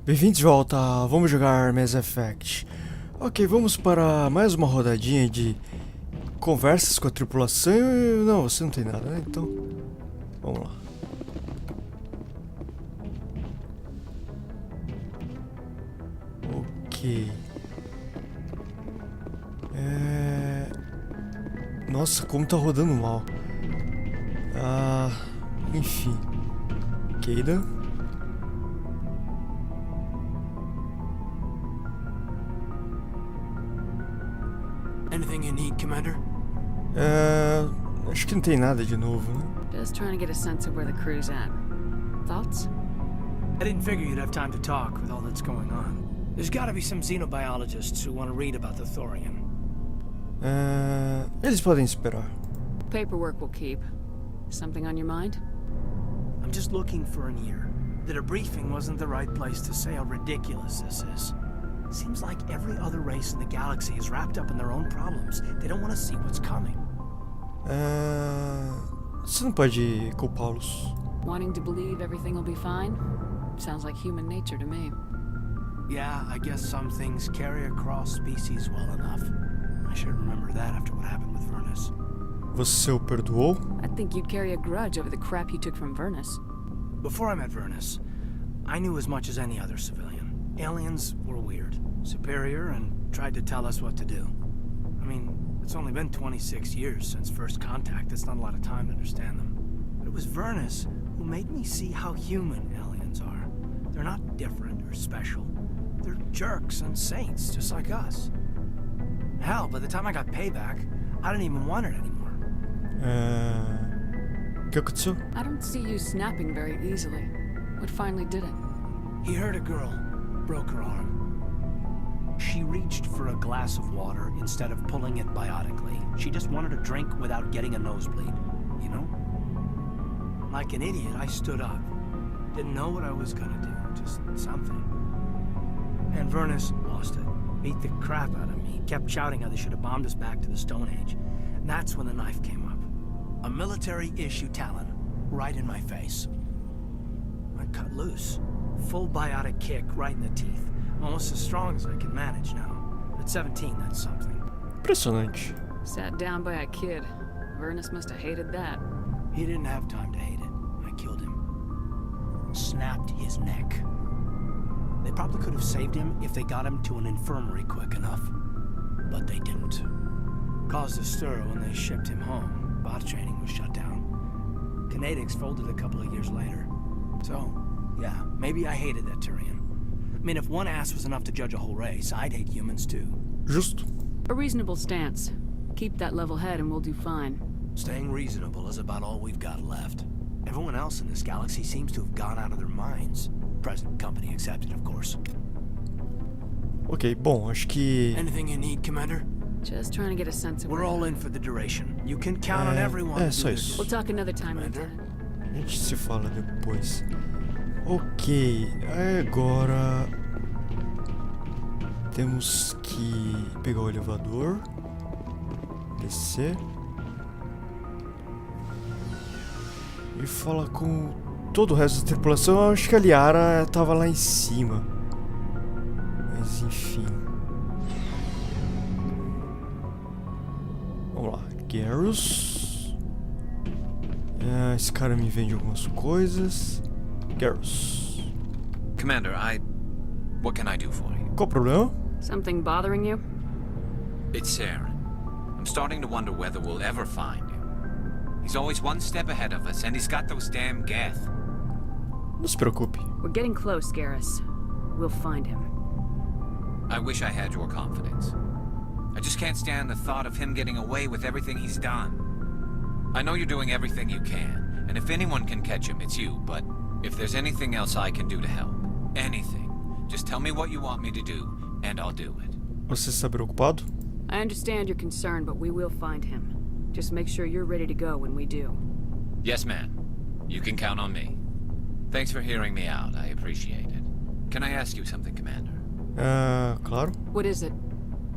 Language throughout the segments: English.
Bem-vindos de volta, vamos jogar Mass Effect. Ok, vamos para mais uma rodadinha de conversas com a tripulação. Não, você não tem nada, né? Então, vamos lá. Ok. Nossa, como tá rodando mal. Enfim. Keida. Anything you need, Commander? Acho que não tem nada de novo, né? Just trying to get a sense of where the crew's at. Thoughts? I didn't figure you'd have time to talk with all that's going on. There's gotta be some xenobiologists who want to read about the Thorian. Eles podem esperar. Paperwork will keep. Something on your mind? I'm just looking for an ear. The debriefing wasn't the right place to say how ridiculous this is. Seems like every other race in the galaxy is wrapped up in their own problems. They don't want to see what's coming. Você não pode culpá-los. Wanting to believe everything will be fine? Sounds like human nature to me. Yeah, I guess some things carry across species well enough. I should remember that after what happened with Vernus. Você o perdoou? I think you'd carry a grudge over the crap you took from Vernus. Before I met Vernus, I knew as much as any other civilian. Aliens were weird, superior, and tried to tell us what to do. I mean, it's only been 26 years since first contact. That's not a lot of time to understand them. But it was Vernus who made me see how human aliens are. They're not different or special. They're jerks and saints, just like us. Hell, by the time I got payback, I didn't even want it anymore. O que aconteceu? I don't see you snapping very easily. What finally did it? He hurt a girl, broke her arm. She reached for a glass of water instead of pulling it biotically. She just wanted a drink without getting a nosebleed, you know? Like an idiot, I stood up. Didn't know what I was gonna do, just something. And Vernus lost it. Beat the crap out of me. Kept shouting how they should have bombed us back to the Stone Age. And that's when the knife came up. A military-issue talon, right in my face. I cut loose. Full biotic kick right in the teeth. Almost as strong as I can manage now. At 17, that's something. Impressionante. Sat down by a kid. Vernus must have hated that. He didn't have time to hate it. I killed him. Snapped his neck. They probably could have saved him if they got him to an infirmary quick enough. But they didn't. Caused a stir when they shipped him home. Bot training was shut down. Kinetics folded a couple of years later. So, yeah, maybe I hated that Turian. I mean, if one ass was enough to judge a whole race, I'd hate humans too. Justo. A reasonable stance. Keep that level head and we'll do fine. Staying reasonable is about all we've got left. Everyone else in this galaxy seems to have gone out of their minds. Present company accepted, of course. Ok, bom, acho que... Anything you need, Commander? Just trying to get a sense of We're all in for the duration. You can count on everyone to do só their isso. We'll talk another time, Commander? Lieutenant. A gente se fala depois. Ok, agora... Temos que pegar o elevador. Descer. E falar com todo o resto da tripulação. Eu acho que a Liara tava lá em cima. Mas enfim. Vamos lá. Garrus. Esse cara me vende algumas coisas. Garrus. Commander, what can I do for you? Qual o problema? Something bothering you? It's Saren. I'm starting to wonder whether we'll ever find him. He's always one step ahead of us, and he's got those damn Geth. Não se preocupe. We're getting close, Garrus. We'll find him. I wish I had your confidence. I just can't stand the thought of him getting away with everything he's done. I know you're doing everything you can, and if anyone can catch him, it's you, but if there's anything else I can do to help, anything, just tell me what you want me to do, and I'll do it. Você está preocupado? I understand your concern, but we will find him. Just make sure you're ready to go when we do. Yes, ma'am. You can count on me. Thanks for hearing me out. I appreciate it. Can I ask you something, Commander? Claro. What is it?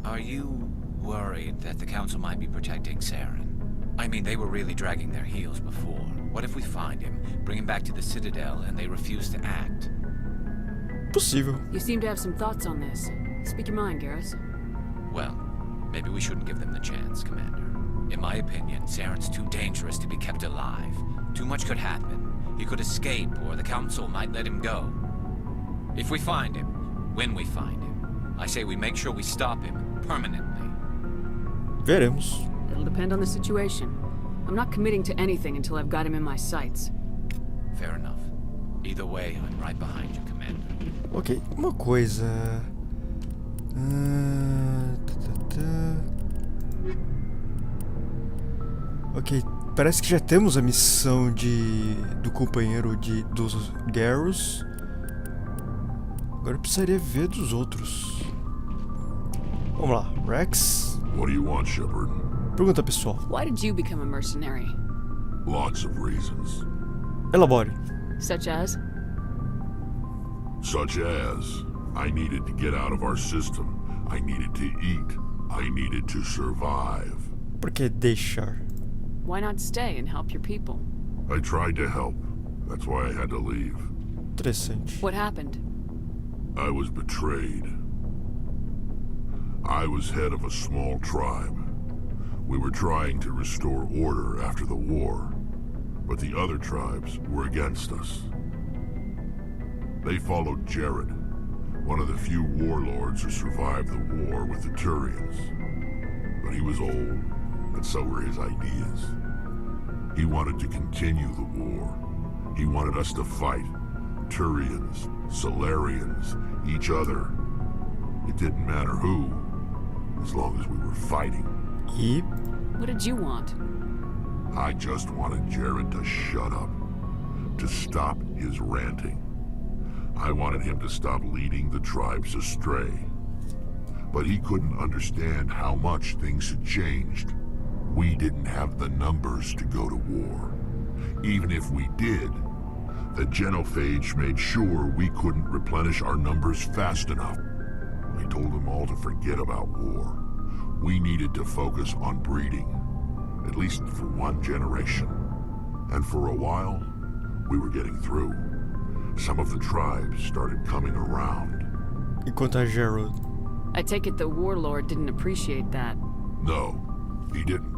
Are you worried that the Council might be protecting Saren? I mean, they were really dragging their heels before. What if we find him, bring him back to the Citadel, and they refuse to act? possível. You seem to have some thoughts on this. Speak your mind, Garrus. Well, maybe we shouldn't give them the chance, Commander. In my opinion, Saren's too dangerous to be kept alive. Too much could happen. He could escape, or the Council might let him go. If we find him, when we find him, I say we make sure we stop him permanently. Veremos. It'll depend on the situation. I'm not committing to anything until I've got him in my sights. Fair enough. Either way, I'm right behind you, Commander. Ok, uma coisa... Ok, parece que já temos a missão do companheiro dos Garrus. Agora eu precisaria ver dos outros. Vamos lá, Rex. What do you want, Shepard? Pergunta pessoal. Why did you become a mercenary? Lots of reasons. Elabore. Such as? Such as, I needed to get out of our system. I needed to eat. I needed to survive. Por que deixar? Why not stay and help your people? I tried to help. That's why I had to leave. Interessante. What happened? I was betrayed. I was head of a small tribe. We were trying to restore order after the war, but the other tribes were against us. They followed Jared, one of the few warlords who survived the war with the Turians. But he was old, and so were his ideas. He wanted to continue the war. He wanted us to fight. Turians, Solarians, each other. It didn't matter who, as long as we were fighting. E What did you want? I just wanted Jared to shut up, to stop his ranting. I wanted him to stop leading the tribes astray. But he couldn't understand how much things had changed. We didn't have the numbers to go to war. Even if we did, the genophage made sure we couldn't replenish our numbers fast enough. I told them all to forget about war. We needed to focus on breeding, at least for one generation. And for a while, we were getting through. Some of the tribes started coming around. enquanto a Gerald. I take it the warlord didn't appreciate that. No, he didn't.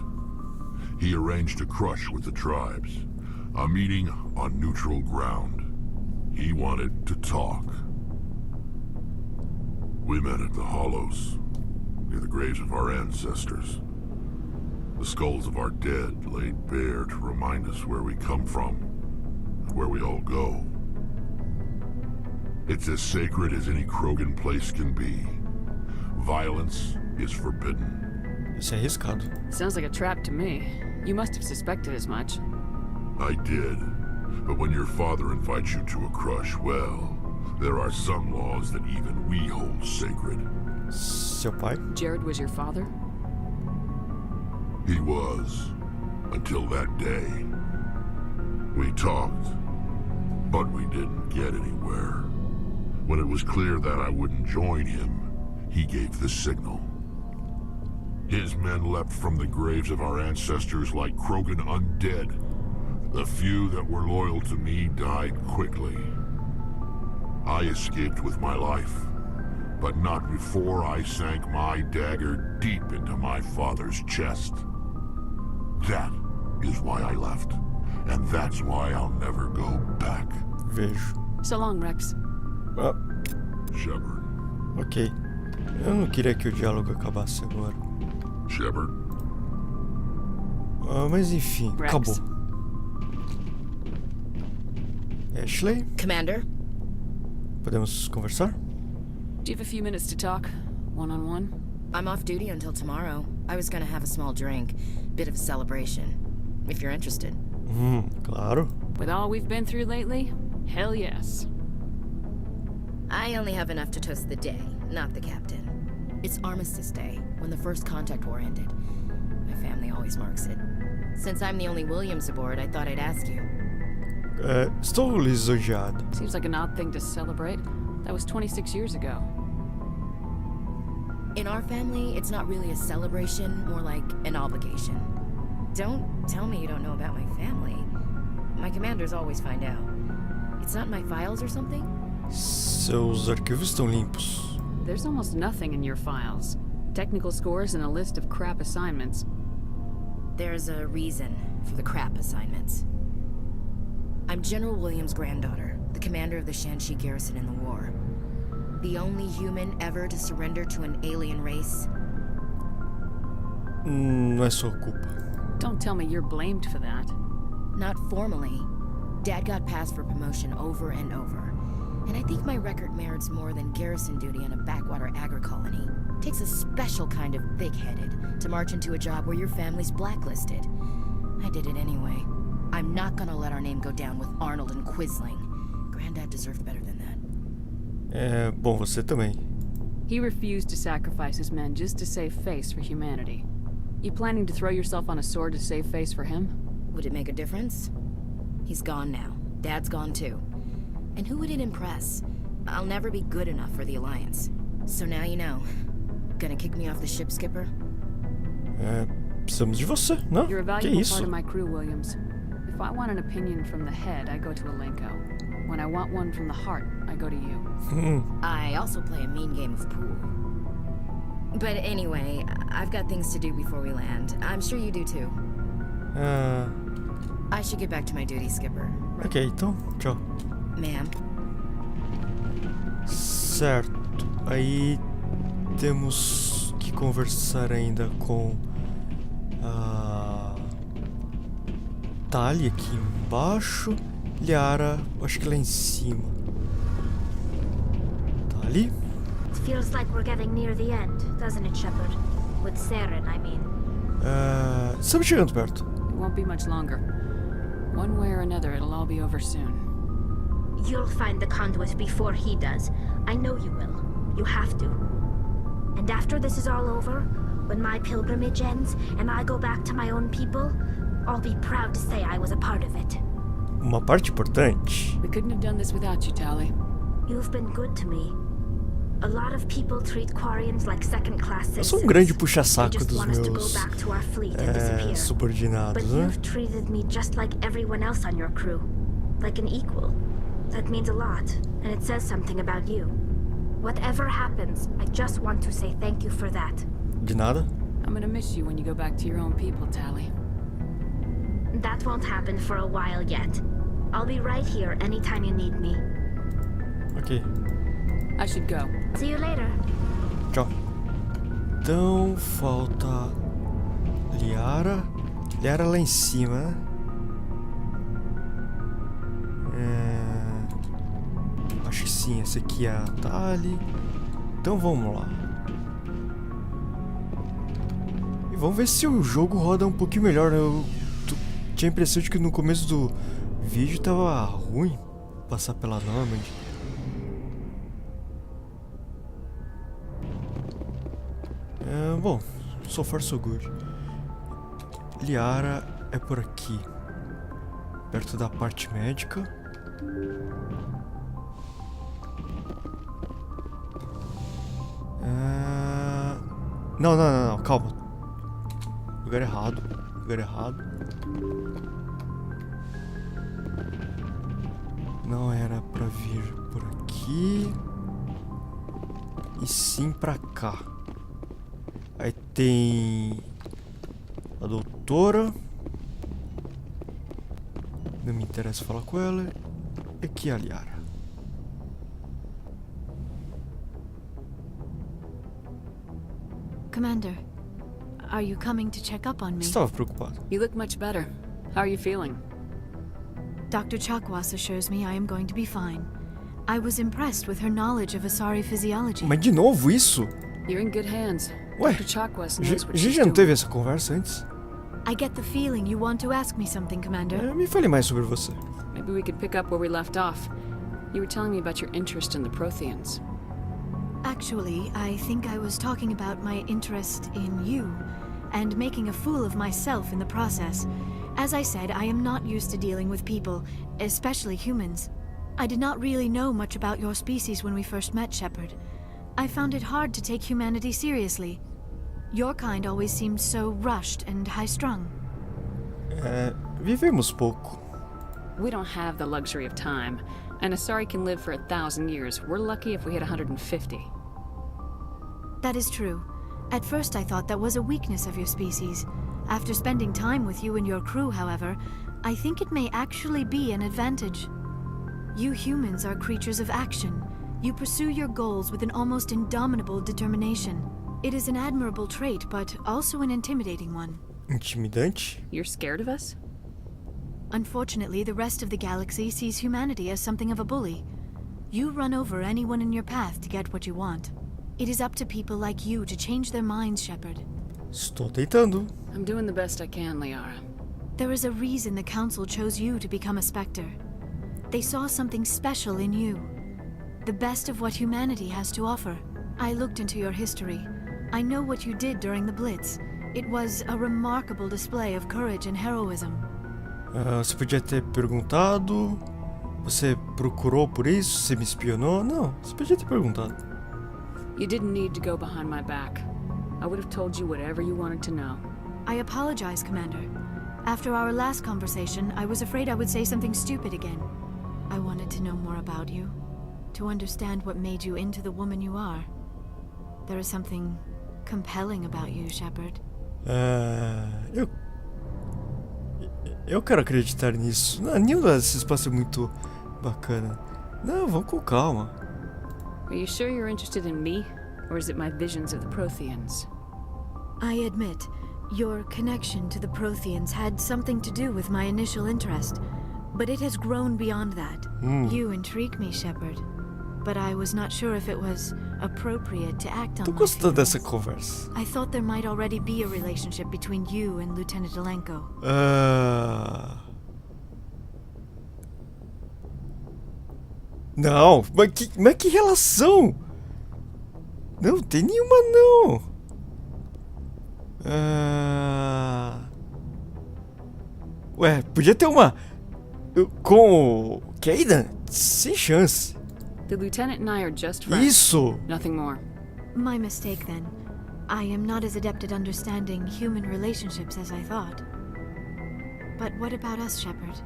He arranged a crush with the tribes. A meeting on neutral ground. He wanted to talk. We met at the Hollows, near the graves of our ancestors. The skulls of our dead laid bare to remind us where we come from, and where we all go. It's as sacred as any Krogan place can be. Violence is forbidden. Isso é arriscado. Sounds like a trap to me. You must have suspected as much. I did. But when your father invites you to a crush, well, there are some laws that even we hold sacred. Seu pai? Jared was your father? He was, until that day. We talked, but we didn't get anywhere. When it was clear that I wouldn't join him, he gave the signal. His men leapt from the graves of our ancestors like Krogan undead. The few that were loyal to me died quickly. I escaped with my life, but not before I sank my dagger deep into my father's chest. That is why I left, and that's why I'll never go back. Vejo. So long, Rex. Ah, Shepard. ok. Eu não queria que o diálogo acabasse agora. Shepard. Ah, mas enfim, Rex. acabou. Ashley, Commander? podemos conversar? Do you have a few minutes to talk? One-on-one? I'm off duty until tomorrow. I was gonna have a small drink. Bit of a celebration. If you're interested. Claro. With all we've been through lately? Hell yes. I only have enough to toast the day, not the captain. It's Armistice Day, when the first contact war ended. My family always marks it. Since I'm the only Williams aboard, I thought I'd ask you. Estou lisonjeado. Seems like an odd thing to celebrate. That was 26 years ago. In our family, it's not really a celebration, more like an obligation. Don't tell me you don't know about my family. My commanders always find out. It's not in my files or something? Seus arquivos estão limpos. There's almost nothing in your files. Technical scores and a list of crap assignments. There's a reason for the crap assignments. I'm General Williams' granddaughter, the commander of the Shanxi garrison in the war. The only human ever to surrender to an alien race. Não é sua culpa. Don't tell me you're blamed for that. Not formally. Dad got passed for promotion over and over. And I think my record merits more than garrison duty in a backwater agri-colony. Takes a special kind of thick-headed to march into a job where your family's blacklisted. I did it anyway. I'm not gonna let our name go down with Arnold and Quisling. Granddad deserved better than that. Bom, você também. He refused to sacrifice his men just to save face for humanity. You planning to throw yourself on a sword to save face for him? Would it make a difference? He's gone now. Dad's gone too. And who would it impress? I'll never be good enough for the Alliance. So now you know. Gonna kick me off the ship, Skipper? Precisamos de você, não? You're a Que valuable isso? part of my crew, Williams. If I want an opinion from the head, I go to Alenko. When I want one from the heart, I go to you. I also play a mean game of pool. But anyway, I've got things to do before we land. I'm sure you do too. I should get back to my duty, Skipper. Ok, então, tchau. Ma'am? Certo. Aí temos que conversar ainda com a Tali aqui embaixo. Liara, acho que lá em cima. Tali? It feels like we're getting near the end, doesn't it, Shepard? With Saren, I mean. Estamos chegando perto. It won't be much longer. One way or another, it'll all be over soon. You'll find the conduit before he does. I know you will. You have to. And after this is all over, when my pilgrimage ends and I go back to my own people, I'll be proud to say I was a part of it. Uma parte importante. We couldn't have done this without you, Tali. You've been good to me. A lot of people treat Quarians like second-class Eu citizens. sou um grande They puxa-saco just dos want us to go meus back to our fleet and disappear. subordinados, But né? you've treated me just like everyone else on your crew. Like an equal. That means a lot, and it says something about you. Whatever happens, I just want to say thank you for that. De nada. I'm gonna miss you when you go back to your own people, Tali. That won't happen for a while yet. I'll be right here anytime you need me. Ok, I should go. See you later. tchau. Então falta Liara. Liara lá em cima, né? Acho que sim, essa aqui é a Tali. Então vamos lá. E vamos ver se o jogo roda um pouquinho melhor, né? Eu tinha a impressão de que no começo do vídeo tava ruim passar pela Normand. Bom, so far so good. Liara é por aqui, perto da parte médica. Não, calma. Lugar errado. Não era pra vir por aqui, e sim pra cá. Aí tem a doutora. Não me interessa falar com ela. E aqui a Liara. Commander, are you coming to check up on me? Estava preocupado. You look much better. How are you feeling? Dr. Chakwas assures me I am going to be fine. I was impressed with her knowledge of Asari physiology. Mas de novo isso? You're in good hands. Ué, Dr. Chakwas a knows what gente she's já não doing. teve essa conversa antes? I get the feeling you want to ask me something, Commander. Me fale mais sobre você. Maybe we could pick up where we left off. You were telling me about your interest in the Protheans. Actually, I think I was talking about my interest in you, and making a fool of myself in the process. As I said, I am not used to dealing with people, especially humans. I did not really know much about your species when we first met, Shepard. I found it hard to take humanity seriously. Your kind always seemed so rushed and high-strung. Vivemos pouco. We don't have the luxury of time. An Asari can live for 1,000 years. We're lucky if we hit 150. That is true. At first I thought that was a weakness of your species. After spending time with you and your crew, however, I think it may actually be an advantage. You humans are creatures of action. You pursue your goals with an almost indomitable determination. It is an admirable trait, but also an intimidating one. Intimidante? You're scared of us? Unfortunately, the rest of the galaxy sees humanity as something of a bully. You run over anyone in your path to get what you want. It is up to people like you to change their minds, Shepard. Estou tentando. I'm doing the best I can, Liara. There is a reason the Council chose you to become a Spectre. They saw something special in you. The best of what humanity has to offer. I looked into your history. I know what you did during the Blitz. It was a remarkable display of courage and heroism. Você podia ter perguntado. Você procurou por isso? Você me espionou? Não, você podia ter perguntado. You didn't need to go behind my back. I would have told you whatever you wanted to know. I apologize, Commander. After our last conversation, I was afraid I would say something stupid again. I wanted to know more about you. To understand what made you into the woman you are. There is something compelling about you, Shepard. Eu quero acreditar nisso. Não, nenhum desses espaços é muito bacana. Não, vamos com calma. Are you sure you're interested in me? Or is it my visions of the Protheans? I admit, your connection to the Protheans had something to do with my initial interest. But it has grown beyond that. You intrigue me, Shepard. But I was not sure if it was appropriate to act on Tô my gostando feelings. dessa conversa. I thought there might already be a relationship between you and Lieutenant Alenko. Não, mas que relação? Não tem nenhuma, não. Ué, podia ter uma com o Kaidan? Sem chance. The Lieutenant and I are just friends. Isso! Nothing more. My mistake, then. I am not as adept at understanding human relationships as I thought. But what about us, Shepard?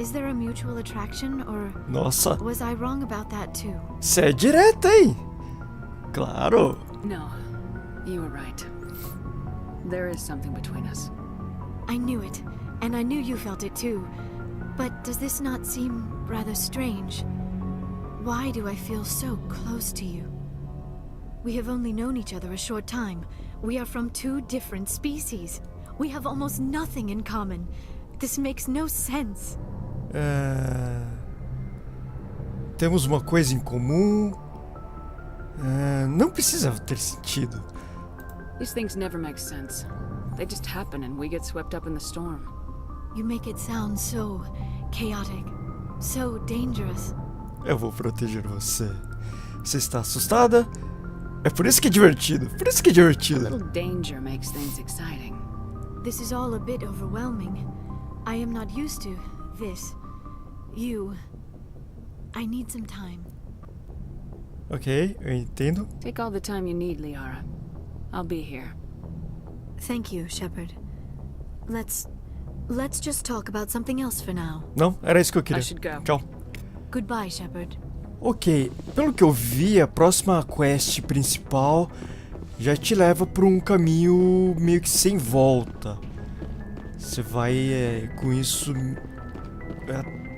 Is there a mutual attraction, or Nossa, was I wrong about that too? você é direta, hein? Claro. No, you were right. There is something between us. I knew it, and I knew you felt it too. But does this not seem rather strange? Why do I feel so close to you? We have only known each other a short time. We are from two different species. We have almost nothing in common. This makes no sense. Temos uma coisa em comum. Não precisa ter sentido. These things never make sense. They just happen and we get swept up in the storm. You make it sound so chaotic, so dangerous. Eu vou proteger você. Você está assustada? É por isso que é divertido. Por isso que é A divertido. little danger makes things exciting. This is all a bit overwhelming. I am not used to this. You. I need some time. Ok, eu entendo. Take all the time you need, Liara. I'll be here. Thank you, Shepard. Let's just talk about something else for now. Não, era isso que eu queria. I should go. Tchau. Goodbye, Shepard. Ok, pelo que eu vi, a próxima quest principal já te leva por um caminho meio que sem volta. Você vai com isso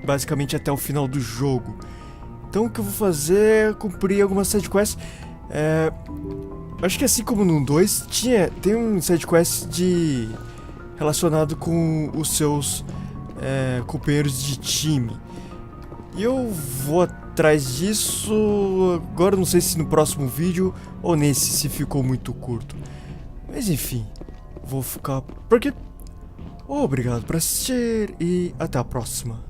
basicamente até o final do jogo. Então o que eu vou fazer é cumprir algumas sidequests. Acho que assim como no 2, tem um sidequest relacionado com os seus companheiros de time. E eu vou atrás disso. Agora não sei se no próximo vídeo ou nesse, se ficou muito curto. Mas enfim, vou ficar por aqui. Obrigado por assistir e até a próxima.